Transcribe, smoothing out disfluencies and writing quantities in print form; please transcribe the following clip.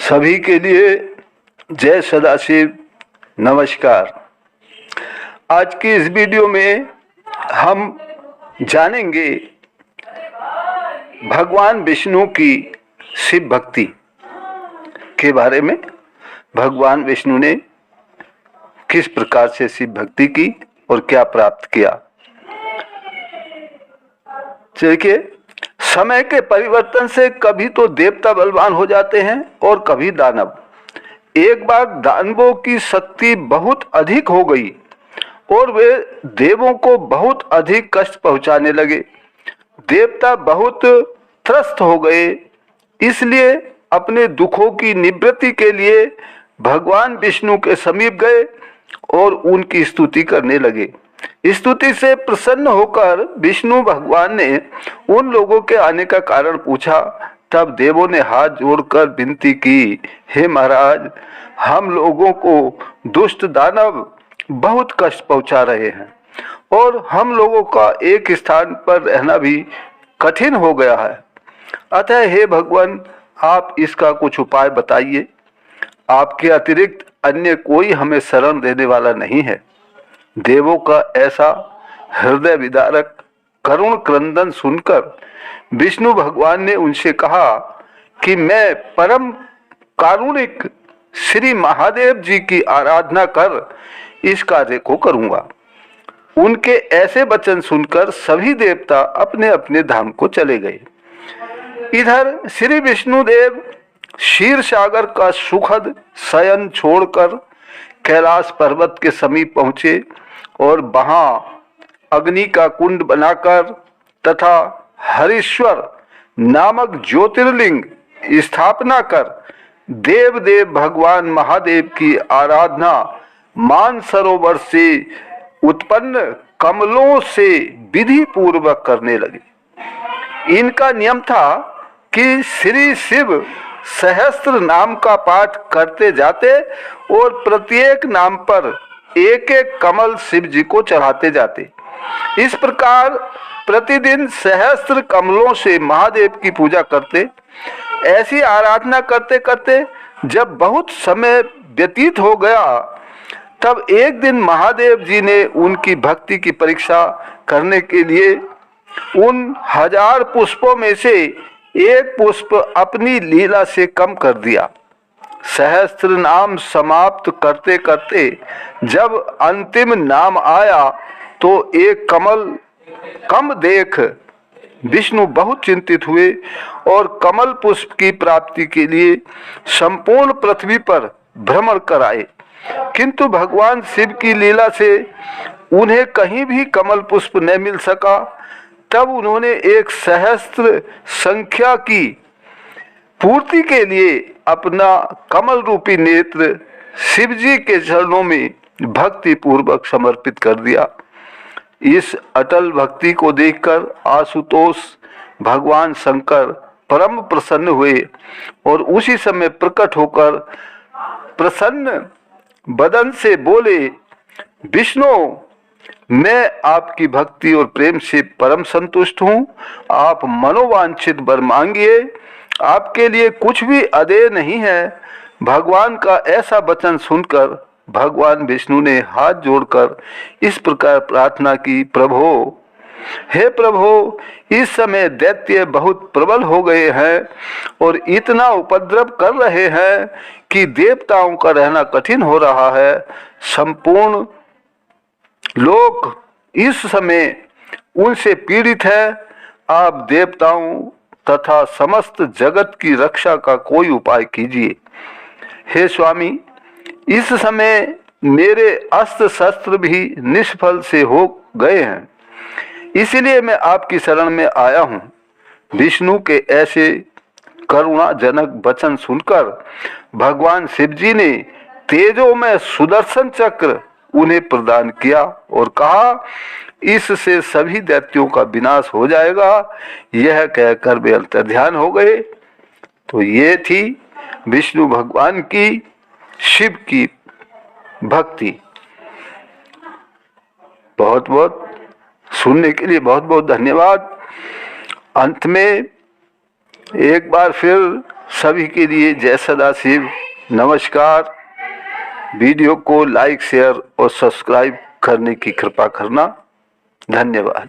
सभी के लिए जय सदाशिव, नमस्कार। आज की इस वीडियो में हम जानेंगे भगवान विष्णु की शिव भक्ति के बारे में। भगवान विष्णु ने किस प्रकार से शिव भक्ति की और क्या प्राप्त किया। देखिए, समय के परिवर्तन से कभी तो देवता बलवान हो जाते हैं और कभी दानव। एक बार दानवों की शक्ति बहुत अधिक हो गई और वे देवों को बहुत अधिक कष्ट पहुंचाने लगे। देवता बहुत त्रस्त हो गए, इसलिए अपने दुखों की निवृत्ति के लिए भगवान विष्णु के समीप गए और उनकी स्तुति करने लगे। स्तुति से प्रसन्न होकर विष्णु भगवान ने उन लोगों के आने का कारण पूछा। तब देवों ने हाथ जोड़कर विनती की, हे महाराज, हम लोगों को दुष्ट दानव बहुत कष्ट पहुंचा रहे हैं और हम लोगों का एक स्थान पर रहना भी कठिन हो गया है। अतः हे भगवान, आप इसका कुछ उपाय बताइए। आपके अतिरिक्त अन्य कोई हमें शरण देने वाला नहीं है। देवों का ऐसा हृदय विदारक करुण क्रंदन सुनकर विष्णु भगवान ने उनसे कहा कि मैं परम कारुणिक श्री महादेव जी की आराधना कर इस कार्य को करूंगा। उनके ऐसे वचन सुनकर सभी देवता अपने अपने धाम को चले गए। इधर श्री विष्णुदेव क्षीर सागर का सुखद शयन छोड़कर कैलाश पर्वत के समीप पहुंचे और वहां अग्नि का कुंड बनाकर तथा हरीश्वर नामक ज्योतिर्लिंग स्थापना कर देव देव भगवान महादेव की आराधना मान सरोवर से उत्पन्न कमलों से विधि पूर्वक करने लगे। इनका नियम था कि श्री शिव सहस्त्र नाम का पाठ करते जाते और प्रत्येक नाम पर एक एक कमल शिव जी को चढ़ाते जाते। इस प्रकार प्रतिदिन सहस्त्र कमलों से महादेव की पूजा करते। ऐसी आराधना करते करते जब बहुत समय व्यतीत हो गया, तब एक दिन महादेव जी ने उनकी भक्ति की परीक्षा करने के लिए उन 1000 पुष्पों में से एक पुष्प अपनी लीला से कम कर दिया। सहस्त्र नाम समाप्त करते करते जब अंतिम नाम आया तो एक कमल कम देख विष्णु बहुत चिंतित हुए और कमल पुष्प की प्राप्ति के लिए संपूर्ण पृथ्वी पर भ्रमण कराए, किंतु भगवान शिव की लीला से उन्हें कहीं भी कमल पुष्प न मिल सका। तब उन्होंने एक सहस्त्र संख्या की पूर्ति के लिए अपना कमल रूपी नेत्र शिव जी के चरणों में भक्ति पूर्वक समर्पित कर दिया। इस अटल भक्ति को देखकर आशुतोष भगवान शंकर परम प्रसन्न हुए और उसी समय प्रकट होकर प्रसन्न बदन से बोले, विष्णु, मैं आपकी भक्ति और प्रेम से परम संतुष्ट हूँ। आप मनोवांछित वर मांगिए, आपके लिए कुछ भी अदेय नहीं है। भगवान का ऐसा वचन सुनकर भगवान विष्णु ने हाथ जोड़कर इस प्रकार प्रार्थना की, प्रभो, हे प्रभो, इस समय दैत्य बहुत प्रबल हो गए हैं और इतना उपद्रव कर रहे हैं कि देवताओं का रहना कठिन हो रहा है। संपूर्ण लोग इस समय उनसे पीड़ित है। आप देवताओं तथा समस्त जगत की रक्षा का कोई उपाय कीजिए। हे स्वामी, इस समय मेरे अस्त्र शस्त्र भी निष्फल से हो गए हैं, इसलिए मैं आपकी शरण में आया हूँ। विष्णु के ऐसे करुणाजनक वचन सुनकर भगवान शिव जी ने तेजोमय सुदर्शन चक्र उन्हें प्रदान किया और कहा, इससे सभी दैत्यों का विनाश हो जाएगा। यह कहकर वे अंतर्ध्यान हो गए। तो ये थी विष्णु भगवान की शिव की भक्ति। बहुत बहुत सुनने के लिए बहुत बहुत धन्यवाद। अंत में एक बार फिर सभी के लिए जय सदाशिव, नमस्कार। वीडियो को लाइक, शेयर और सब्सक्राइब करने की कृपा करना। धन्यवाद।